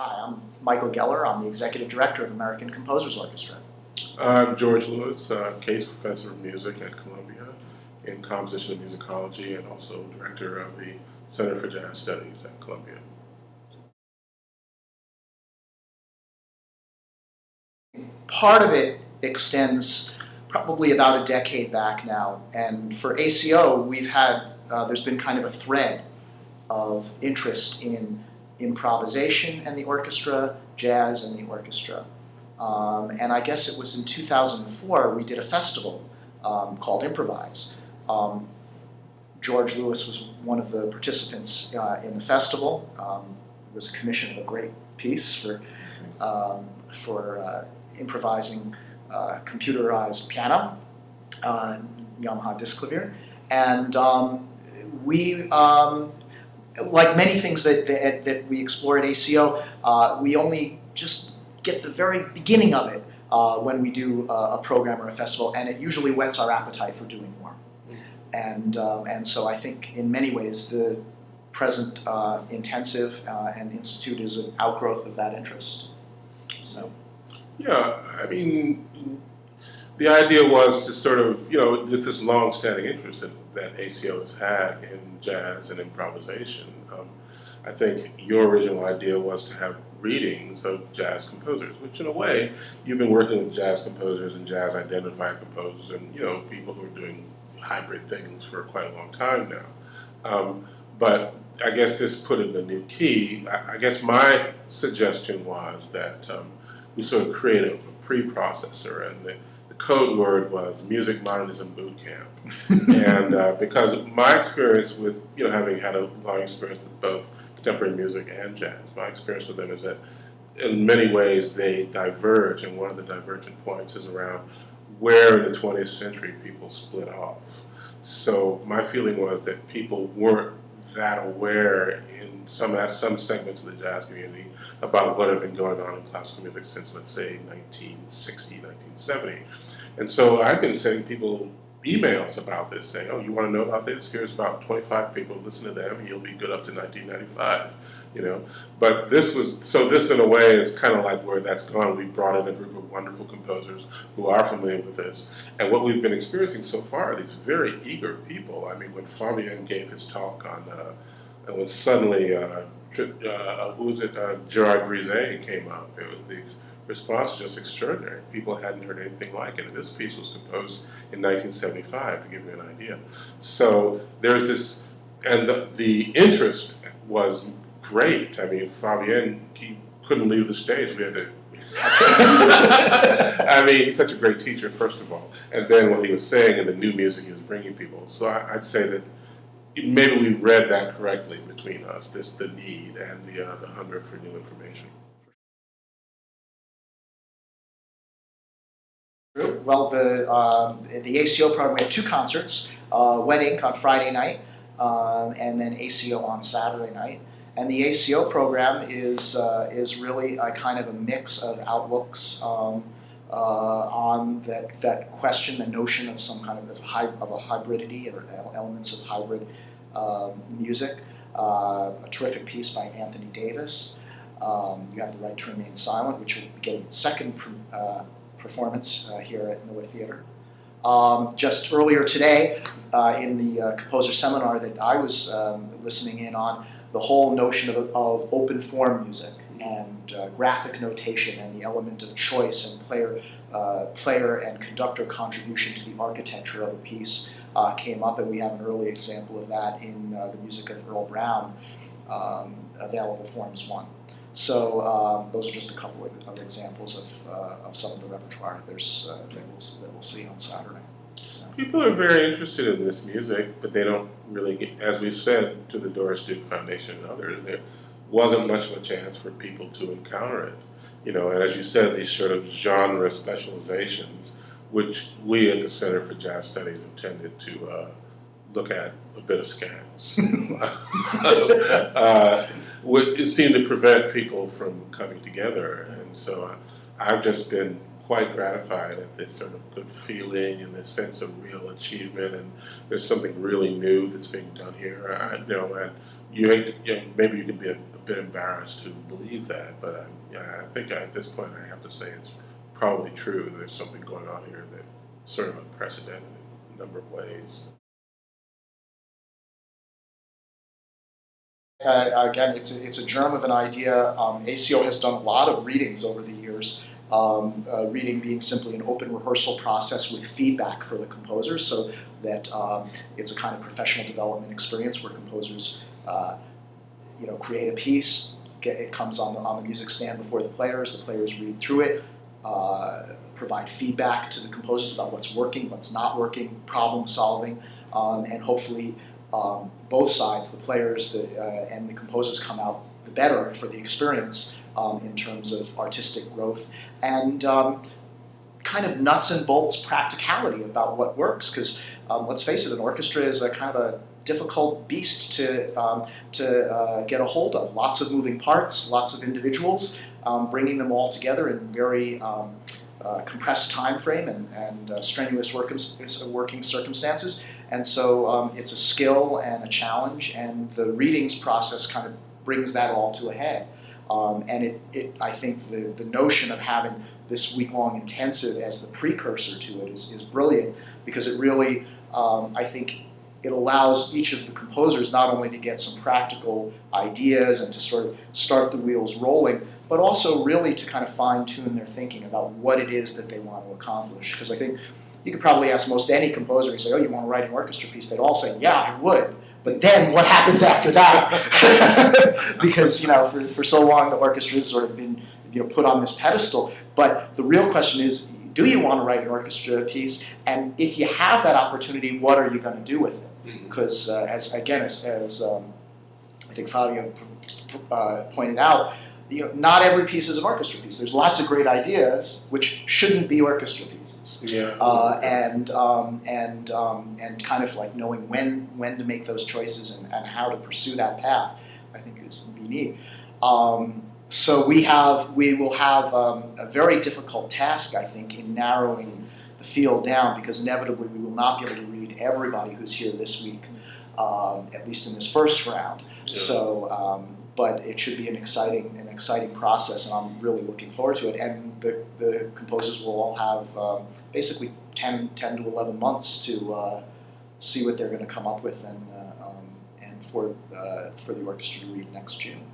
Hi, I'm Michael Geller. I'm the Executive Director of American Composers Orchestra. I'm George Lewis, Case Professor of Music at Columbia in Composition and Musicology, and also Director of the Center for Jazz Studies at Columbia. Part of it extends probably about a decade back now, and for ACO we've had, there's been kind of a thread of interest in improvisation and the orchestra, jazz and the orchestra. And I guess it was in 2004 we did a festival called Improvise. George Lewis was one of the participants in the festival. It was a commission of a great piece for improvising computerized piano, Yamaha disc clavier, and we, like many things that we explore at ACO, we only just get the very beginning of it when we do a program or a festival, and it usually whets our appetite for doing more. And so I think in many ways the present intensive and institute is an outgrowth of that interest. So. Yeah, I mean, the idea was to sort of, with this long-standing interest that ACO has had in jazz and improvisation. I think your original idea was to have readings of jazz composers, which in a way, you've been working with jazz composers and jazz identified composers and, people who are doing hybrid things for quite a long time now. But I guess this put in the new key. I guess my suggestion was that we sort of create a preprocessor, and the code word was Music Modernism Boot Camp. And because my experience with, having had a long experience with both contemporary music and jazz, my experience with them is that in many ways they diverge, and one of the divergent points is around where in the 20th century people split off. So my feeling was that people weren't that aware in some segments of the jazz community about what had been going on in classical music since, let's say, 1960, 1970. And so I've been sending people emails about this, saying, oh, you want to know about this? Here's about 25 people, listen to them, and you'll be good up to 1995. But this in a way is kind of like where that's gone. We brought in a group of wonderful composers who are familiar with this, and what we've been experiencing so far are these very eager people. I mean, when Fabien gave his talk on, and when suddenly, Gerard Grisey came up, the response was just extraordinary. People hadn't heard anything like it, and this piece was composed in 1975, to give you an idea. So there's this, and the interest was great. I mean, Fabien, he couldn't leave the stage. We had to. I mean, he's such a great teacher, first of all, and then what he was saying and the new music he was bringing people. So I'd say that maybe we read that correctly between us. The need and the hunger for new information. Well, the ACO program, we have two concerts, Wet Ink on Friday night, and then ACO on Saturday night. And the ACO program is really a kind of a mix of outlooks on that question, the notion of some kind of a hybridity or elements of hybrid music. A terrific piece by Anthony Davis. You Have the Right to Remain Silent, which will be getting its second performance here at Miller Theater. Just earlier today, in the composer seminar that I was listening in on, the whole notion of open form music and graphic notation and the element of choice and player and conductor contribution to the architecture of a piece came up, and we have an early example of that in the music of Earl Brown, Available Forms 1. So those are just a couple of examples of some of the repertoire that we'll see on Saturday. So. People are very interested in this music, but they don't really get, as we've said to the Doris Duke Foundation and others, there wasn't much of a chance for people to encounter it. And as you said, these sort of genre specializations, which we at the Center for Jazz Studies intended to look at a bit askance. It seemed to prevent people from coming together, and so I've just been quite gratified at this sort of good feeling and this sense of real achievement, and there's something really new that's being done here. And maybe you can be a been embarrassed to believe that, but yeah, I think at this point I have to say it's probably true. There's something going on here that's sort of unprecedented in a number of ways. Again, it's a germ of an idea. ACO has done a lot of readings over the years. Reading being simply an open rehearsal process with feedback for the composers, so that it's a kind of professional development experience where composers, create a piece. It comes on the music stand before the players read through it, provide feedback to the composers about what's working, what's not working, problem solving, and hopefully both sides, the players and the composers, come out the better for the experience in terms of artistic growth and kind of nuts and bolts practicality about what works. Because let's face it, an orchestra is a kind of a difficult beast to get a hold of. Lots of moving parts, lots of individuals, bringing them all together in very compressed time frame and strenuous working circumstances. And so it's a skill and a challenge, and the readings process kind of brings that all to a head. And I think the notion of having this week-long intensive as the precursor to it is brilliant, because it really, I think, it allows each of the composers not only to get some practical ideas and to sort of start the wheels rolling, but also really to kind of fine-tune their thinking about what it is that they want to accomplish. Because I think you could probably ask most any composer, and say, oh, you want to write an orchestra piece? They'd all say, yeah, I would. But then what happens after that? Because, for so long the orchestra has sort of been, put on this pedestal. But the real question is, do you want to write an orchestra piece? And if you have that opportunity, what are you going to do with it? Because as I think Fabio pointed out, not every piece is an orchestra piece. There's lots of great ideas which shouldn't be orchestra pieces. Yeah. And kind of like knowing when to make those choices and how to pursue that path, I think is neat. So we will have a very difficult task, I think, in narrowing the field down, because inevitably we will not be able to read everybody who's here this week, at least in this first round. Yeah. So, but it should be an exciting process, and I'm really looking forward to it. And the composers will all have basically 10 to 11 months to see what they're going to come up with, and for the orchestra to read next June.